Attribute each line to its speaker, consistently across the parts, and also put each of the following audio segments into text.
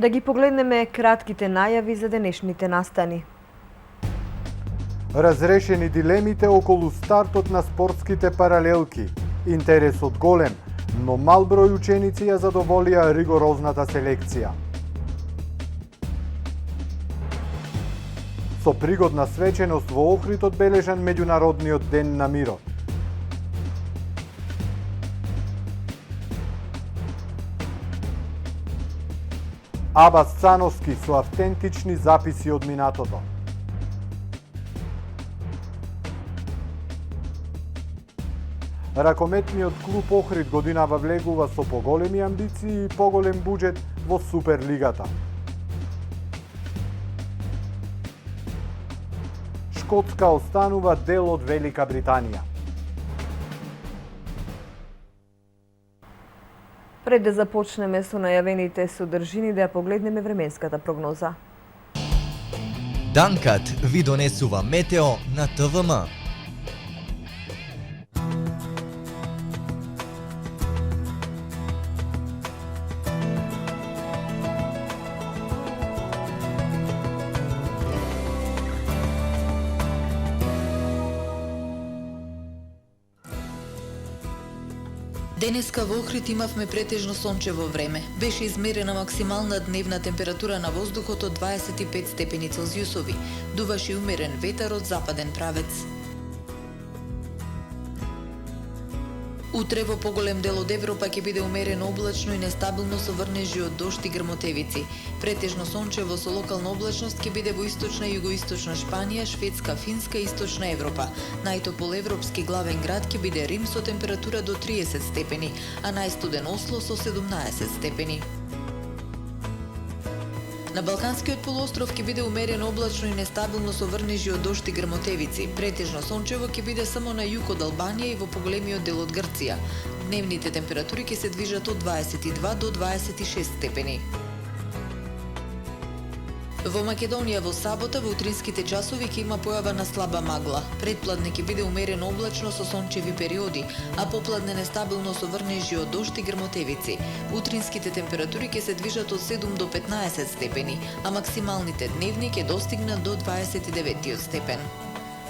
Speaker 1: Да ги погледнеме кратките најави за денешните настани.
Speaker 2: Разрешени дилемите околу стартот на спортските паралелки. Интересот голем, но мал број ученици ја задоволија ригорозната селекција. Со пригодна свеченост во Охрид одбележан Меѓународниот ден на мирот. Абас Цановски со автентични записи од минатото. Ракометниот клуб Охрид годинава влегува со поголеми амбиции и поголем буџет во Суперлигата. Шкотска останува дел од Велика Британија.
Speaker 1: Пред да започнеме со најавените содржини, да ја погледнеме временската прогноза.
Speaker 3: Данкат ви донесува метео на ТВМ.
Speaker 4: Денеска во Охрид имавме претежно сончево време. Беше измерена максимална дневна температура на воздухот од 25 степени Целзиусови. Дуваше умерен ветар од западен правец. Утре во поголем дел од Европа ќе биде умерено облачно и нестабилно со врнежи од дожд и грмотевици. Претежно сончево со локална облачност ќе биде во источна и југоисточна Шпанија, Шведска, Финска и источна Европа. Најтопол европски главен град ќе биде Рим со температура до 30 степени, а најстуден Осло со 17 степени. На Балканскиот полуостров ќе биде умерено облачно и нестабилно со врнежи од дожд и грмотевици. Претежно сончево ќе биде само на југ од Албанија и во поголемиот дел од Грција. Дневните температури ќе се движат од 22 до 26 степени. Во Македонија во сабота во утринските часови ќе има појава на слаба магла. Предпладне ќе биде умерено облачно со сончеви периоди, а попладне нестабилно со врнежи од дожд и грмотевици. Утринските температури ќе се движат од 7 до 15 степени, а максималните дневни ќе достигнат до 29 степен.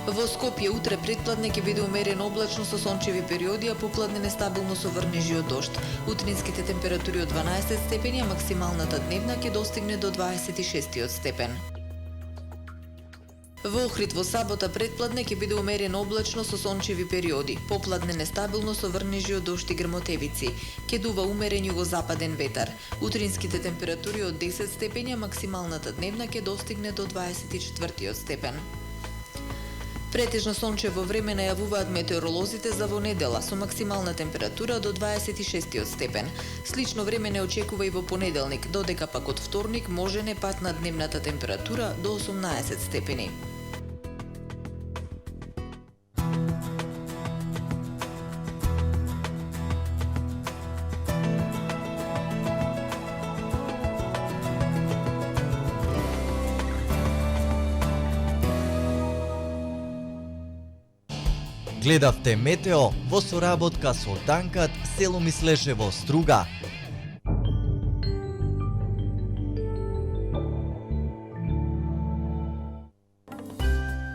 Speaker 4: Во Скопје утре предпладне ќе биде умерено облачно со сончеви периоди, а попладне нестабилно со врнежи од дожд. Утринските температури од 12 степени, а максималната дневна ќе достигне до 26 степен. Во Охрид во сабота предпладне ќе биде умерено облачно со сончеви периоди, попладне нестабилно со врнежи од дожд и грмотевици. Ќе дува умерен југозападен ветар. Утринските температури од 10 степени, а максималната дневна ќе достигне до 24 степен. Претежно сончево време најавуваат метеоролозите за во недела со максимална температура до 26 степен. Слично време не очекува и во понеделник, додека пак од вторник може не патна дневната температура до 18 степени.
Speaker 3: Гледавте метео во соработка со Данкат, село Мислешево, Струга.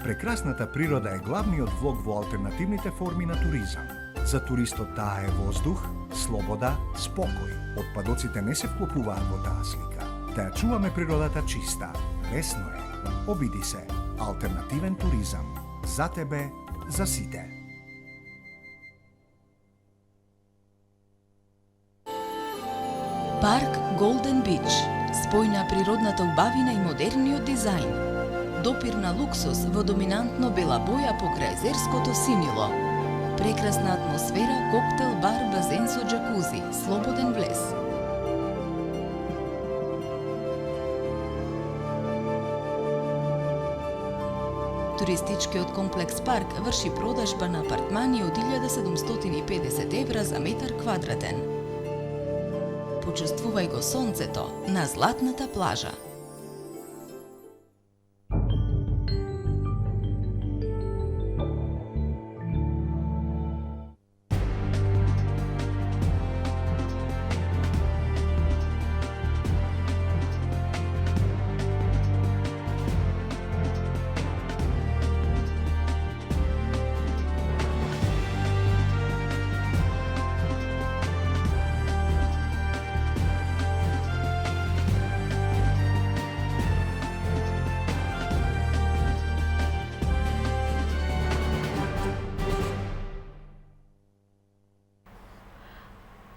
Speaker 5: Прекрасната природа е главниот влог во алтернативните форми на туризам. За туристот таа е воздух, слобода, спокој. Отпадоците не се вклопуваат во таа слика. Да ја чуваме природата чиста. Лесно е. Обиди се. Алтернативен туризам. За тебе, за сите.
Speaker 6: Парк Голден Бич. Спој на природната убавина и модерниот дизајн. Допир на луксус во доминантно бела боја покрај езерското синило. Прекрасна атмосфера, коктел, бар, базен со джакузи, слободен влез. Туристичкиот комплекс Парк врши продажба на апартмани од 1750 евра за метар квадратен. Почувствувај го сонцето на златната плажа.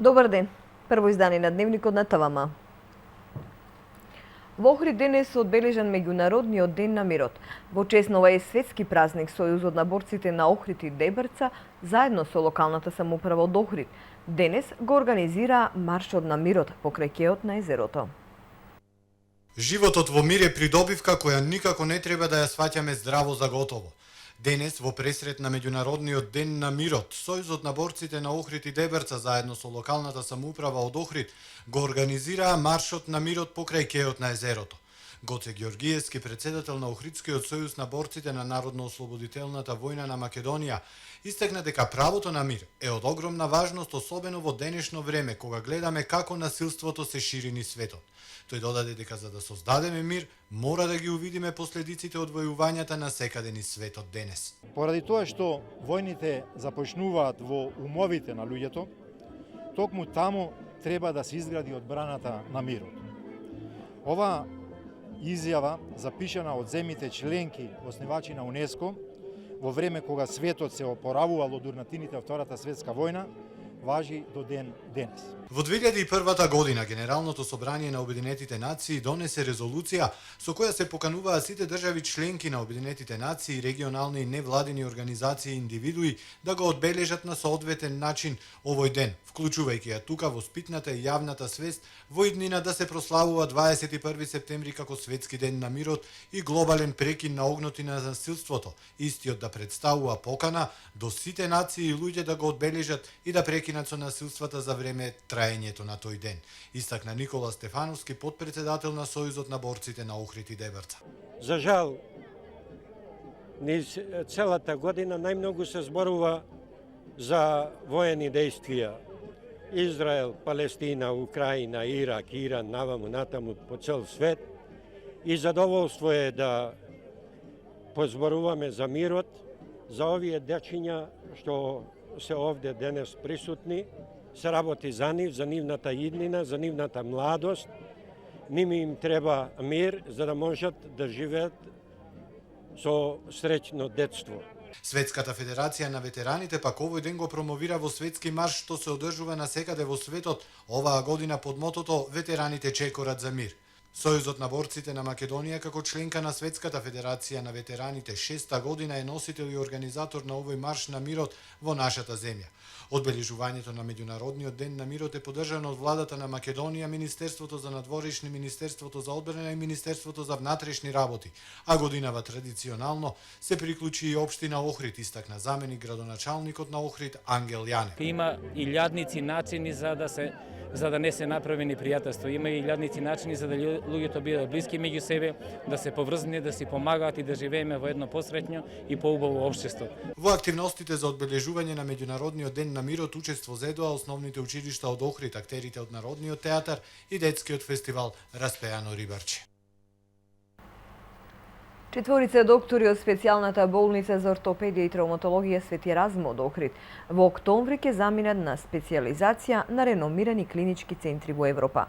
Speaker 1: Добар ден. Прво издание на Дневникот на ТВМ. Во Охрид денес одбележан Меѓународниот ден на мирот. Во чест на овој светски празник, Сојузот на борците на Охрид и Дебрца, заедно со локалната самоуправа од Охрид, денес го организира Маршот на мирот покрај кеот на езерото.
Speaker 2: Животот во мир е придобивка која никако не треба да ја сваќаме здраво за готово. Денес, во пресрет на Меѓународниот ден на мирот, Сојузот на борците на Охрид и Дебрца заедно со локалната самоуправа од Охрид го организираа Маршот на мирот покрај кеот на езерото. Гоце Ѓоргиевски, председател на Охридскиот сојуз на борците на Народно-ослободителната војна на Македонија, истакна дека правото на мир е од огромна важност, особено во денешно време, кога гледаме како насилството се шири низ светот. Тој додаде дека за да создадеме мир, мора да ги увидиме последиците од војувањата на секаде низ светот денес.
Speaker 7: Поради тоа што војните започнуваат во умовите на луѓето, токму таму треба да се изгради одбраната на мирот. Ова изјава, запишана од земјите членки основачи на УНЕСКО, во време кога светот се опоравувал од урнатините од Втората светска војна, важи до ден денес.
Speaker 2: Во 2001 година Генералното собрание на Обединетите нации донесе резолуција со која се покануваа сите држави членки на Обединетите нации, регионални и невладини организации и индивидуи да го одбележат на соодветен начин овој ден, вклучувајќи ја тука воспитната и јавната свест во иднина да се прославува 21 септември како светски ден на мирот и глобален прекин на огнот и на насилството, истиот да представува покана до сите нации и луѓе да го одбележат и да прекинат со насилствата за време траењето на тој ден, истакна Никола Стефановски, подпредседател на Сојузот на борците на Охрид и Дебрца.
Speaker 8: За жал, низ целата година најмногу се зборува за воени действија. Израел, Палестина, Украина, Ирак, Иран, наваму, натаму, по цел свет. И задоволство е да позборуваме за мирот, за овие дечиња што се овде денес присутни, се работи за нив, за нивната иднина, за нивната младост. Ними им треба мир за да можат да живеат со среќно детство.
Speaker 2: Светската федерација на ветераните пак овој ден го промовира во светски марш што се одржува насекаде во светот оваа година под мотото "Ветераните чекорат за мир". Сојузот на борците на Македонија како членка на Светската федерација на ветераните 6-та година е носител и организатор на овој марш на мирот во нашата земја. Одбележувањето на Меѓународниот ден на мирот е поддржано од владата на Македонија, Министерството за надворешни, Министерството за одбрана и Министерството за внатрешни работи, а годинава традиционално се приклучи и општина Охрид, истакна заменик градоначалникот на Охрид Ангел Јане.
Speaker 9: Има илјадници начини за да не се направи непријателство. Има и илјадници начини за да луѓето бидат блиски меѓу себе, да се поврзани, да си помагаат и да живееме во едно посреќно и поубаво општество.
Speaker 2: Во активностите за одбележување на Меѓународниот ден на мирот учество зедоа основните училишта од Охрид, актерите од Народниот театар и детскиот фестивал Распеано рибарче.
Speaker 1: Четворица доктори од специјалната болница за ортопедија и травматологија Свети Размо од Охрид во октомври ќе заминат на специјализација на реномирани клинички центри во Европа.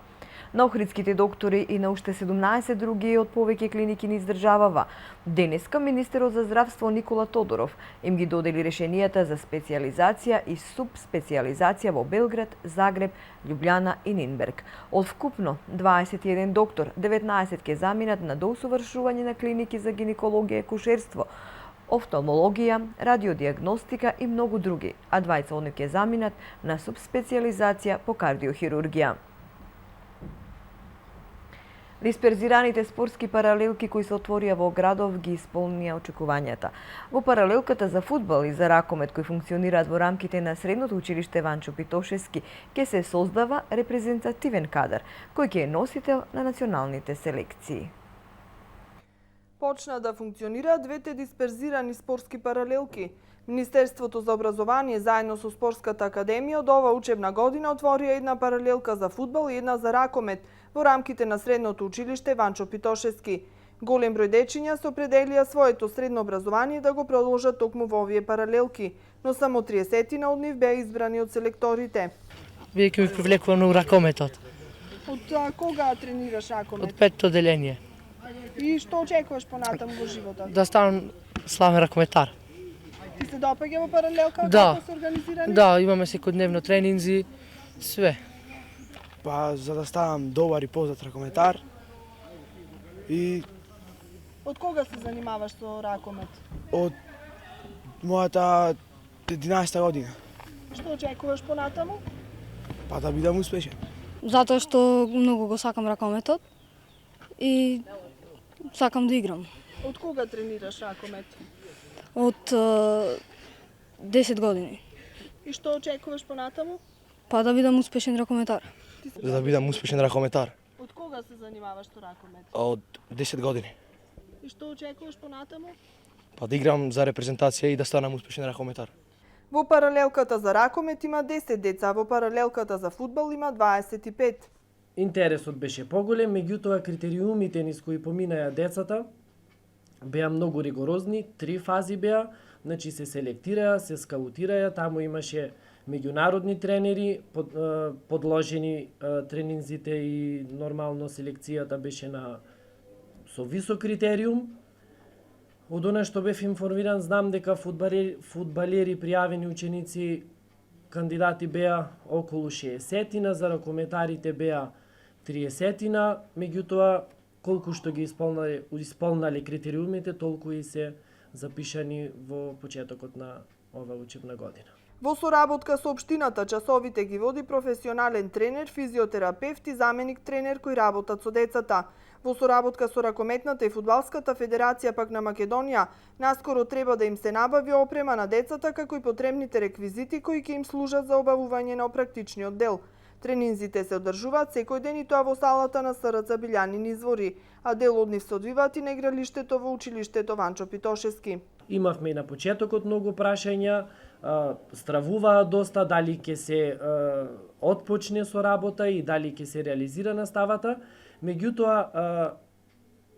Speaker 1: На охридските доктори и на уште 17 други од повеќе клиники низ државава, денеска министерот за здравство Никола Тодоров им ги додели решенијата за специјализација и субспецијализација во Белград, Загреб, Љубљана и Нинберг. Од вкупно 21 доктор, 19 ќе заминат на доусовршување на клиники за гинекологија и кушерство, офталмологија, радиодиагностика и многу други, а 20 од нив ќе заминат на субспецијализација по кардиохирургија. Дисперзираните спортски паралелки кои се отворија во градов ги исполнија очекувањата. Во паралелката за фудбал и за ракомет кои функционираат во рамките на Средното училиште Ванчо Питошевски ќе се создава репрезентативен кадар кој ќе е носител на националните селекции.
Speaker 10: Почна да функционираат двете дисперзирани спортски паралелки. Министерството за образование заедно со Спортската академија од ова учебна година отворија една паралелка за фудбал и една за ракомет во рамките на Средното училиште Ванчо Питошевски. Голем број дечиња се определија своето средно образование да го продолжат токму во овие паралелки, но само 30 од нив беа избрани од селекторите.
Speaker 11: Веќе ми привлекува многу ракометот.
Speaker 10: Од кога тренираш ракомет?
Speaker 11: Од 5-то деление.
Speaker 10: И што очекуваш понатаму во животот?
Speaker 11: Да станам славен ракометар.
Speaker 10: Ти се допаѓа во паралелка
Speaker 11: Да.
Speaker 10: како се организирани?
Speaker 11: Да, имаме секојдневно тренинзи, Све.
Speaker 12: Па за да ставам добар и познат ракометар. И
Speaker 10: Од кога се занимаваш со ракомет?
Speaker 12: од мојата 11 година,
Speaker 10: Што очекуваш понатаму?
Speaker 12: па да бидам успешен.
Speaker 13: Затоа што многу го сакам ракометот и сакам да играм.
Speaker 10: Од кога тренираш ракомет?
Speaker 13: Од 10 години.
Speaker 10: И што очекуваш понатаму?
Speaker 13: Па да бидам успешен ракометар.
Speaker 12: За да бидам успешен ракометар.
Speaker 10: Од кога се занимаваш со ракомет?
Speaker 12: Од 10 години.
Speaker 10: И што очекуваш понатаму?
Speaker 12: Па да играм за репрезентација и да станам успешен ракометар.
Speaker 10: Во паралелката за ракомет има 10 деца, во паралелката за фудбал има 25.
Speaker 14: Интересот беше поголем, меѓутоа критериумите низ кои поминаја децата беа многу ригорозни, 3 фази беа, значи се селектираа, се скаутираа, таму имаше меѓународни тренери, подложени тренинзите и нормално селекцијата беше со висок критериум. Од она што бев информиран, знам дека фудбалери пријавени ученици кандидати беа околу 60-тина, за ракометарите беа 30-тина, меѓутоа колку што ги исполнале критериумите, толку и се запишани во почетокот на ова учебна година.
Speaker 10: Во соработка со општината часовите ги води професионален тренер, физиотерапевт и заменик тренер кои работат со децата. Во соработка со Ракометната и Фудбалската федерација пак на Македонија, наскоро треба да им се набави опрема на децата како и потребните реквизити кои ќе им служат за обавување на практичниот дел. Тренинзите се одржуваат секој ден и тоа во салата на СРЦ Билјанин извори, а дел од нив се одвиваат и на игралиштето во училиштето Ванчо Питошевски.
Speaker 14: Имавме и на почетокот многу прашања, стравуваа доста дали ќе се отпочне со работа и дали ќе се реализира наставата. Меѓутоа,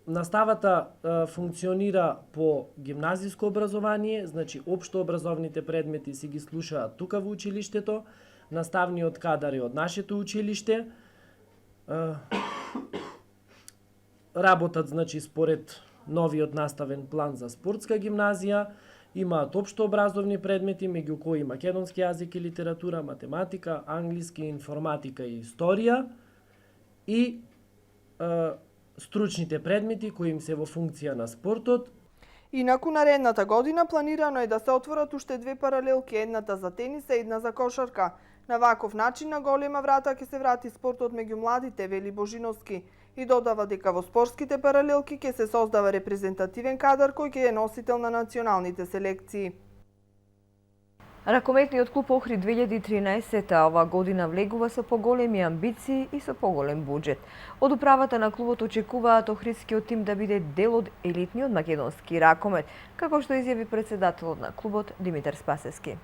Speaker 14: наставата функционира по гимназиско образование, значи општо образовните предмети се ги слушаат тука во училиштето, наставниот кадар е од нашето училиште. Работат, значи, според новиот наставен план за спортска гимназија, имаат општо образовни предмети, меѓу кои македонски јазик и литература, математика, англиски, информатика и историја и стручните предмети кои им се во функција на спортот.
Speaker 10: Инаку наредната година планирано е да се отворат уште 2 паралелки, едната за тенис и една за кошарка. На ваков начин на голема врата ќе се врати спортот меѓу младите, вели Божиновски, и додава дека во спортските паралелки ќе се создава репрезентативен кадар кој ќе е носител на националните селекции.
Speaker 1: Ракометниот клуб Охрид 2013 ова година влегува со поголеми амбиции и со поголем буџет. Од управата на клубот очекуваат охридскиот тим да биде дел од елитниот македонски ракомет, како што изјави председателот на клубот Димитар Спасевски.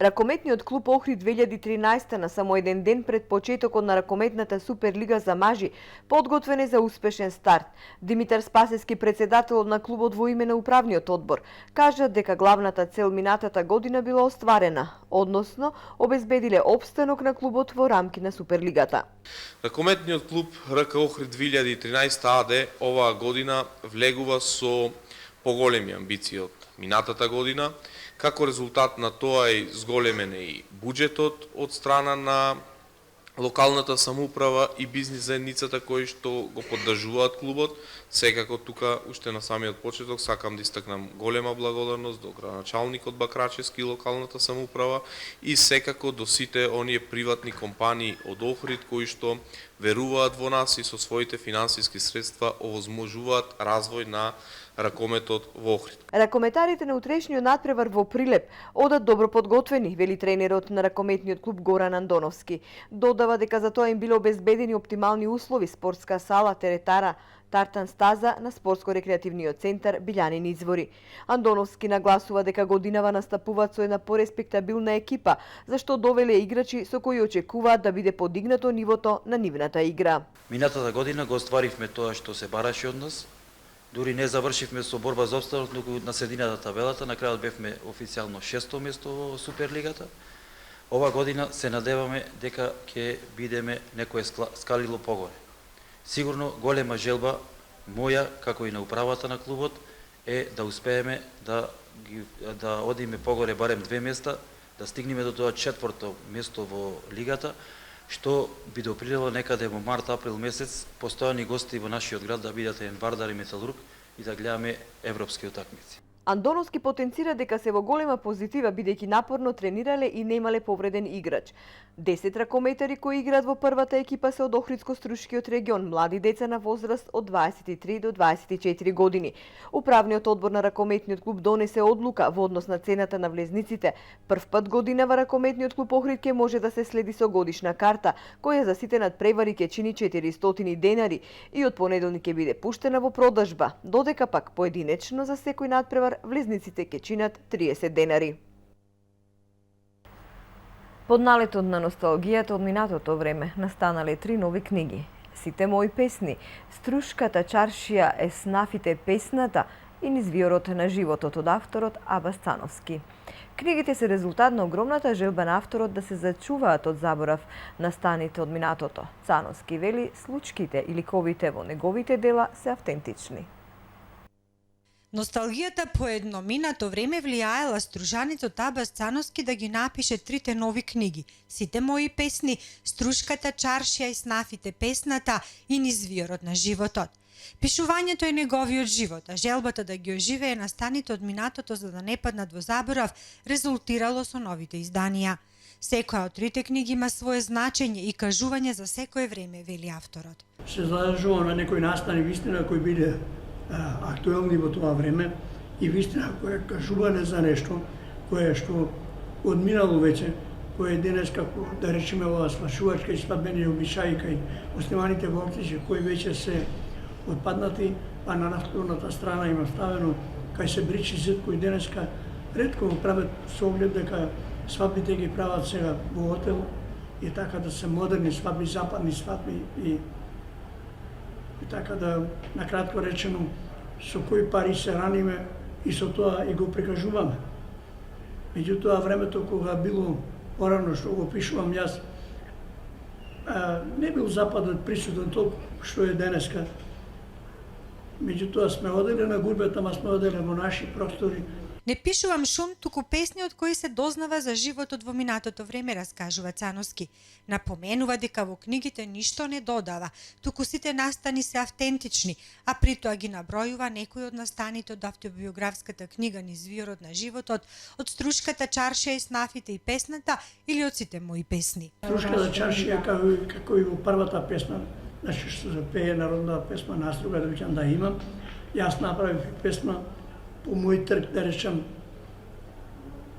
Speaker 1: Ракометниот клуб Охрид 2013 на само еден ден пред почетокот на ракометната Суперлига за мажи подготвен е за успешен старт. Димитар Спасевски, председателот на клубот во име на управниот одбор, кажа дека главната цел минатата година била остварена, односно обезбедиле опстанок на клубот во рамки на Суперлигата.
Speaker 15: Ракометниот клуб РК Охрид 2013 АД оваа година влегува со поголеми амбиции од минатата година. Како резултат на тоа е зголемен и буџетот од страна на локалната самоуправа и бизнис заедницата кои што го поддржуваат клубот. Секако тука, уште на самиот почеток, сакам да истакнам голема благодарност до градоначалникот Бакрачевски и локалната самоуправа и секако до сите оние приватни компании од Охрид кои што веруваат во нас и со своите финансиски средства овозможуваат развој на ракометот во Охрид.
Speaker 1: Ракометарите на утрешниот надпревар во Прилеп одат добро подготвени, вели тренерот на ракометниот клуб Горан Андоновски. Додава дека за тоа им биле обезбедени оптимални услови, спортска сала, теретара, тартан стаза на спортско-рекреативниот центар Билјанин извори. Андоновски нагласува дека годинава настапуваат со една пореспектабилна екипа, зашто довеле играчи со кои очекуваат да биде подигнато нивото на нивната игра.
Speaker 16: Минатата година го остваривме тоа што се бараше од нас. Дури не завршивме со борба за опстанок, но на средината табелата, на крајот бевме официјално 6-то место во Суперлигата. Ова година се надеваме дека ќе бидеме некое скалило погоре. Сигурно голема желба моја, како и на управата на клубот, е да успееме да одиме погоре барем 2 места, да стигнеме до тоа четврто место во лигата, што би допринело некаде во март-април месец постојани гости во нашиот град да бидат Ен Вардар и Металург и да гледаме европски утакмици.
Speaker 1: Андоновски потенцира дека се во голема позитива бидејќи напорно тренирале и немале повреден играч. 10 ракометари кои играат во првата екипа се од Охридско-Струшкиот регион, млади деца на возраст од 23 до 24 години. Управниот одбор на ракометниот клуб донесе одлука во однос на цената на влезниците. Прв пат годинава ракометниот клуб Охрид ќе може да се следи со годишна карта, која за сите надпревари ќе чини 400 денари и од понеделник ќе биде пуштена во продажба, додека пак поединечно за секој надпревар влезниците ќе чинат 30 денари. Под налетот на носталгијата од минатото време настанале 3 нови книги. Сите мои песни, Струшката чаршија е снафите песната и Низвиорот на животот од авторот Абас Цановски. Книгите се резултат на огромната желба на авторот да се зачуваат од заборав настаните од минатото. Цановски вели случките и ликовите во неговите дела се автентични.
Speaker 17: Носталгијата по едно минато време влијаела стружаницот Абас Цановски да ги напише 3 нови книги. Сите мои песни, Струшката чаршија и снафите песната и Низвиорот на животот. Пишувањето е неговиот живот, а желбата да ги оживее настаните од минатото за да не паднат во заборав резултирало со новите изданија. Секоја од 3 книги има свое значење и кажување за секое време, вели авторот.
Speaker 18: Се задажувам на некои настани вистина кои биде актуелни во тоа време и вистина која кажувале за нешто кое што одминало веќе, кое денес како да речеме ова свашувачка и свадбени обичаи кај осниваните во Охрид кои веќе се отпаднати, а на насторната страна има ставено кај се бричи зид кој денеска ретко го прават со оглед дека свадбите ги прават сега во хотел и така да се модерни свадби, западни свадби и така да, накратко речено, со кои пари се раниме и со тоа и го прикажуваме. Меѓутоа, времето кога било порано што го пишувам јас, не бил Западот присутен толку што е денеска. Меѓутоа, сме оделе на гурбета, ама сме оделе во наши простори.
Speaker 17: Не пишувам шум, туку песни од кои се дознава за животот во минатото време, раскажува Цановски. Напоменува дека во книгите ништо не додава, туку сите настани се автентични, а при тоа ги набројува некои од настаните од автобиографската книга Низвиорот на животот, од Струшката чаршија и снафите и песната или од Сите мои песни.
Speaker 18: Струшката чаршија како и во првата песна, значи што се пее народна песма на Струга, да викам да имам, јас направив песма по мој трг, да речем,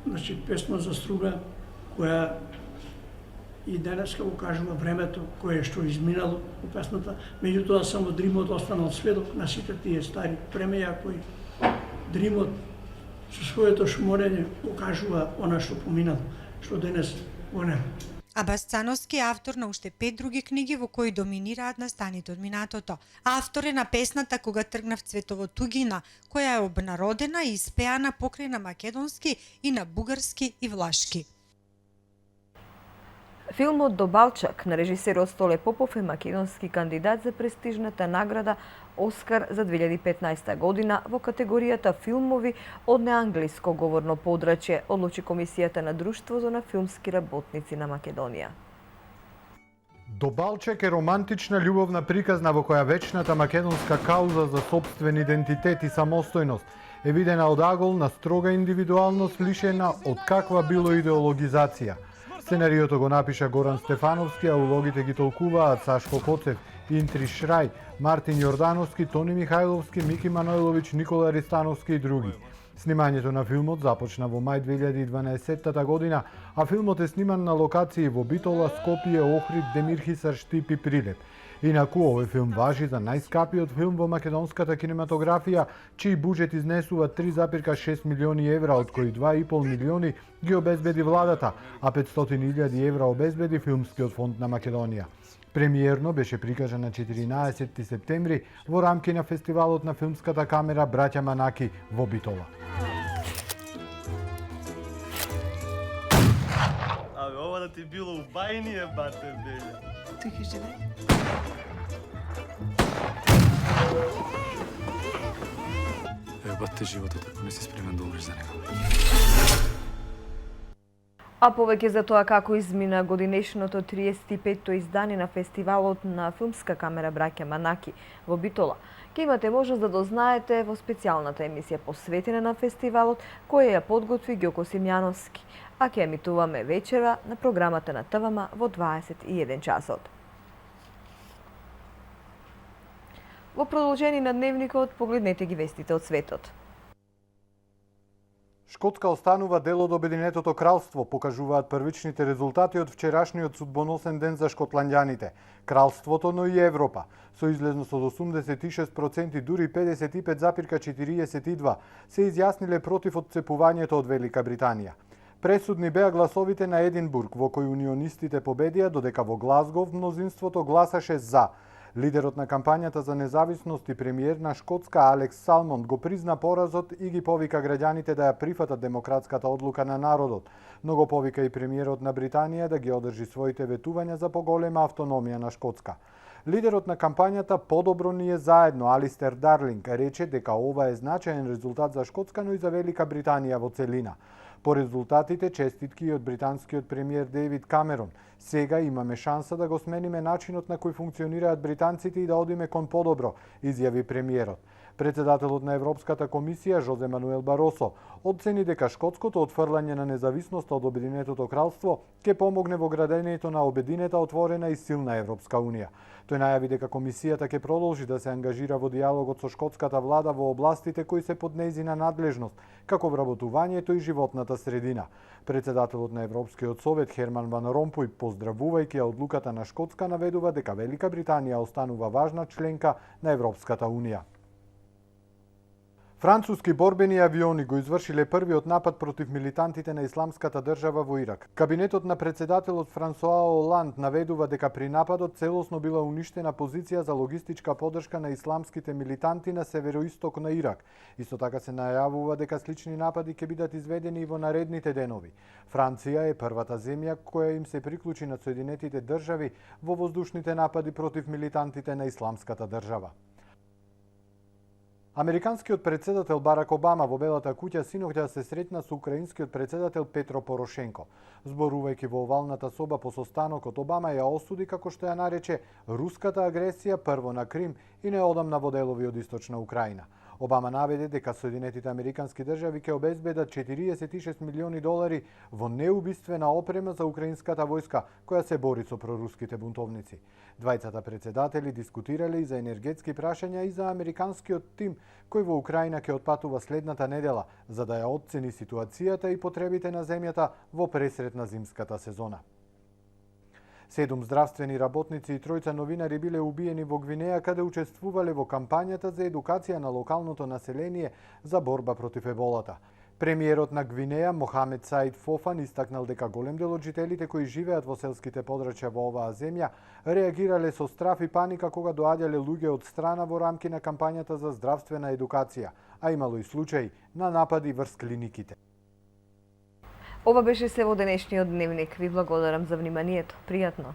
Speaker 18: значи песма за Струга, која и денеска го кажува времето кое што изминало во песната, меѓутоа само дримот останал сведок на сите тие стари премеја кои дримот со своето шуморење го кажува она што поминало, што денес го нема.
Speaker 17: Абас Цановски е автор на уште 5 други книги во кои доминираат настаните од минатото. Автор е на песната Кога тргнав цветово тугина, која е обнародена и испеана покрај на македонски и на бугарски и влашки.
Speaker 1: Филмот Добалчак на режисерот Столе Попов е македонски кандидат за престижната награда Оскар за 2015 година во категоријата филмови од неанглиско говорно подрачје, одлучи Комисијата на Друштвото на филмски работници на Македонија.
Speaker 2: Добалчак е романтична љубовна приказна во која вечната македонска кауза за сопствен идентитет и самостојност е видена од агол на строга индивидуалност лишена од каква било идеологизација. Сценариото го напиша Горан Стефановски, а улогите ги толкуваат Сашко Коцев, Интри Шрај, Мартин Јордановски, Тони Михајловски, Мики Манојловиќ, Никола Ристановски и други. Снимањето на филмот започна во мај 2012 година, а филмот е сниман на локации во Битола, Скопје, Охрид, Демирхисар, Штип и Прилеп. Инаку, овој филм важи за најскапиот филм во македонската кинематографија, чиј буџет изнесува 3,6 милиони евра, од кои 2,5 милиони ги обезбеди владата, а 500.000 евра обезбеди Филмскиот фонд на Македонија. Премиерно беше прикажан на 14 септември во рамки на фестивалот на филмската камера Браќа Манаки во Битола.
Speaker 19: Абе, ова да ти било у бајнија, бате, белја.
Speaker 20: Ти кажи не?
Speaker 21: Ева те животот, ако не си спремен да умреш за него.
Speaker 1: А повеќе за тоа како измина годинешното 35-то издание на фестивалот на филмска камера браќа Манаки во Битола, ќе имате можност да дознаете во специјалната емисија посветена на фестивалот, која ја подготви Ѓоко Симјановски, а ќе емитуваме вечера на програмата на ТВМ во 21 часот. Во продолжение на дневникот, погледнете ги вестите од светот.
Speaker 2: Шкотска останува дел од Обединетото кралство, покажуваат првичните резултати од вчерашниот судбоносен ден за шотландјаните. Кралството, но и Европа, со излезност од 86%, дури 55,42, се изјасниле против одцепувањето од Велика Британија. Пресудни беа гласовите на Единбург, во кој унионистите победија, додека во Глазгов мнозинството гласаше за. Лидерот на кампањата за независност и премиер на Шкотска Алекс Салмонд го призна поразот и ги повика граѓаните да ја прифатат демократската одлука на народот, но го повика и премиерот на Британија да ги одржи своите ветувања за поголема автономија на Шкотска. Лидерот на кампањата "Подобро ни е заедно", Алистер Дарлинг, рече дека ова е значаен резултат за Шкотска, но и за Велика Британија во целина. По резултатите, честитки и од британскиот премиер Дейвид Камерон. Сега имаме шанса да го смениме начинот на кој функционираат британците и да одиме кон подобро, изјави премиерот. Председателот на Европската комисија Жозе Мануел Баросо оцени дека шкотското отфрлање на независноста од Обединетото кралство ќе помогне во градењето на обединета, отворена и силна Европска унија. Тој најави дека комисијата ќе продолжи да се ангажира во диалогот со шкотската влада во областите кои се под нејзина надлежност, како вработувањето и животната средина. Председателот на Европскиот совет Херман Ван Ромпуј, поздравувајќи ја одлуката на Шкотска, наведува дека Велика Британија останува важна членка на Европската унија. Француски борбени авиони го извршиле првиот напад против милитантите на Исламската држава во Ирак. Кабинетот на председателот Франсоа Оланд наведува дека при нападот целосно била уништена позиција за логистичка поддршка на исламските милитанти на североисток на Ирак. Исто така се најавува дека слични напади ќе бидат изведени и во наредните денови. Франција е првата земја која им се приклучи на Соединетите држави во воздушните напади против милитантите на Исламската држава. Американскиот председател Барак Обама во Белата куќа синоќа се сретна со украинскиот председател Петро Порошенко. Зборувајќи во овалната соба по состанокот, Обама ја осуди како што ја нарече руската агресија прво на Крим и неодамна во делови од источна Украина. Обама наведе дека Соединетите американски држави ќе обезбедат $46 милиони во неубиствена опрема за украинската војска која се бори со проруските бунтовници. Двајцата председатели дискутирале и за енергетски прашања и за американскиот тим кој во Украина ќе отпатува следната недела за да ја оцени ситуацијата и потребите на земјата во пресрет на зимската сезона. 7 здравствени работници и 3 новинари биле убиени во Гвинеја каде учествувале во кампањата за едукација на локалното население за борба против еболата. Премиерот на Гвинеја Мохамед Саид Фофан истакнал дека голем дел од жителите кои живеат во селските подрачја во оваа земја реагирале со страф и паника кога доаѓале луѓе од страна во рамки на кампањата за здравствена едукација, а имало и случаи на напади врз клиниките.
Speaker 1: Ова беше се во денешниот дневник. Ви благодарам за вниманието. Пријатно.